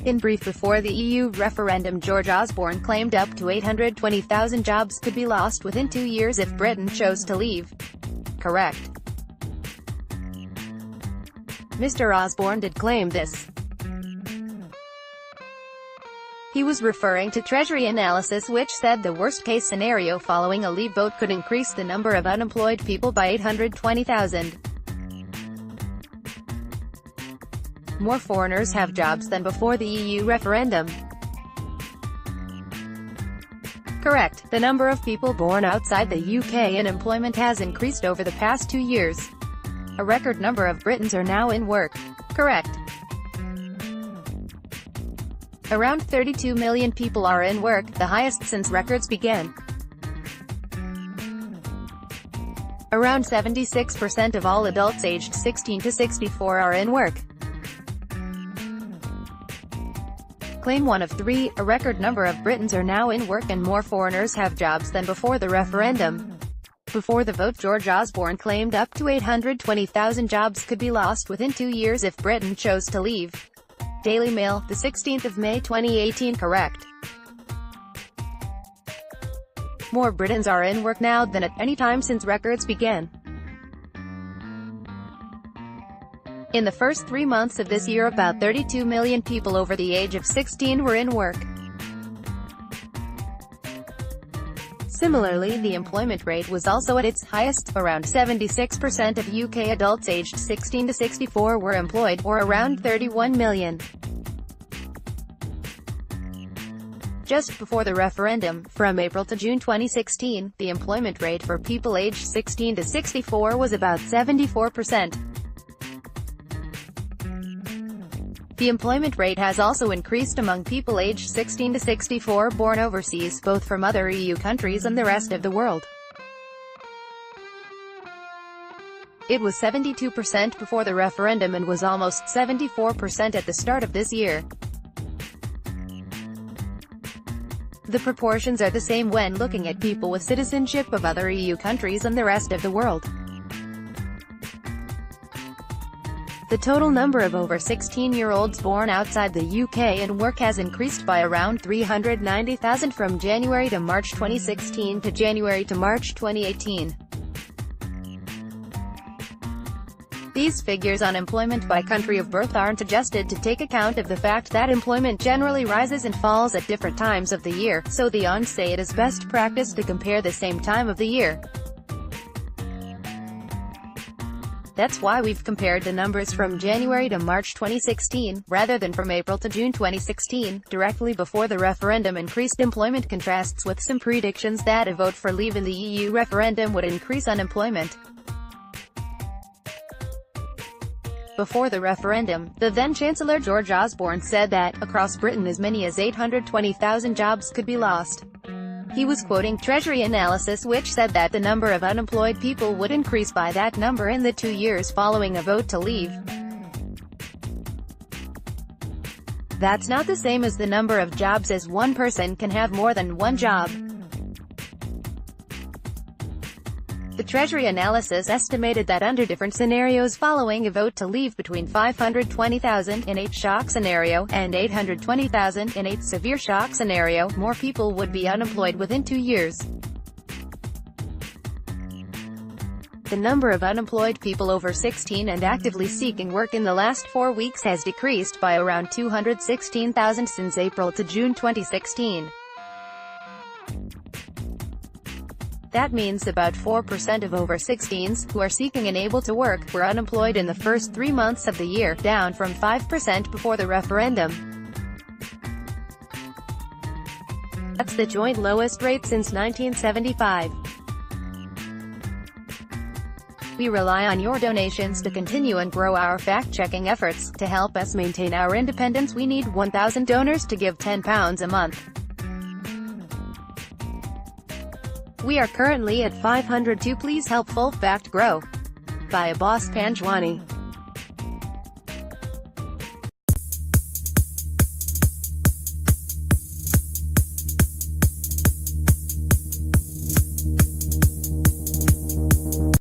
In brief, before the EU referendum, George Osborne claimed up to 820,000 jobs could be lost within 2 years if Britain chose to leave. Correct. Mr. Osborne did claim this. He was referring to Treasury analysis, which said the worst-case scenario following a leave vote could increase the number of unemployed people by 820,000. More foreigners have jobs than before the EU referendum. Correct. The number of people born outside the UK in employment has increased over the past 2 years. A record number of Britons are now in work. Correct. Around 32 million people are in work, the highest since records began. Around 76% of all adults aged 16 to 64 are in work. Claim 1 of 3, a record number of Britons are now in work and more foreigners have jobs than before the referendum. Before the vote, George Osborne claimed up to 820,000 jobs could be lost within 2 years if Britain chose to leave. Daily Mail, the 16th of May 2018. Correct. More Britons are in work now than at any time since records began. In the first 3 months of this year, about 32 million people over the age of 16 were in work. Similarly, the employment rate was also at its highest. Around 76% of UK adults aged 16 to 64 were employed, or around 31 million. Just before the referendum, from April to June 2016, the employment rate for people aged 16 to 64 was about 74%. The employment rate has also increased among people aged 16 to 64 born overseas, both from other EU countries and the rest of the world. It was 72% before the referendum and was almost 74% at the start of this year. The proportions are the same when looking at people with citizenship of other EU countries and the rest of the world. The total number of over 16-year-olds born outside the UK in work has increased by around 390,000 from January to March 2016 to January to March 2018. These figures on employment by country of birth aren't adjusted to take account of the fact that employment generally rises and falls at different times of the year, so the ONS say it is best practice to compare the same time of the year. That's why we've compared the numbers from January to March 2016, rather than from April to June 2016, directly before the referendum. Increased employment contrasts with some predictions that a vote for leave in the EU referendum would increase unemployment. Before the referendum, the then-Chancellor George Osborne said that, across Britain, as many as 820,000 jobs could be lost. He was quoting Treasury analysis, which said that the number of unemployed people would increase by that number in the 2 years following a vote to leave. That's not the same as the number of jobs, as one person can have more than one job. The Treasury analysis estimated that under different scenarios following a vote to leave, between 520,000 in a shock scenario, and 820,000 in a severe shock scenario, more people would be unemployed within 2 years. The number of unemployed people over 16 and actively seeking work in the last 4 weeks has decreased by around 216,000 since April to June 2016. That means about 4% of over 16s, who are seeking and able to work, were unemployed in the first 3 months of the year, down from 5% before the referendum. That's the joint lowest rate since 1975. We rely on your donations to continue and grow our fact-checking efforts. To help us maintain our independence, we need 1,000 donors to give £10 a month. We are currently at 502. Please help Full Fact grow. By Abbas Panjwani.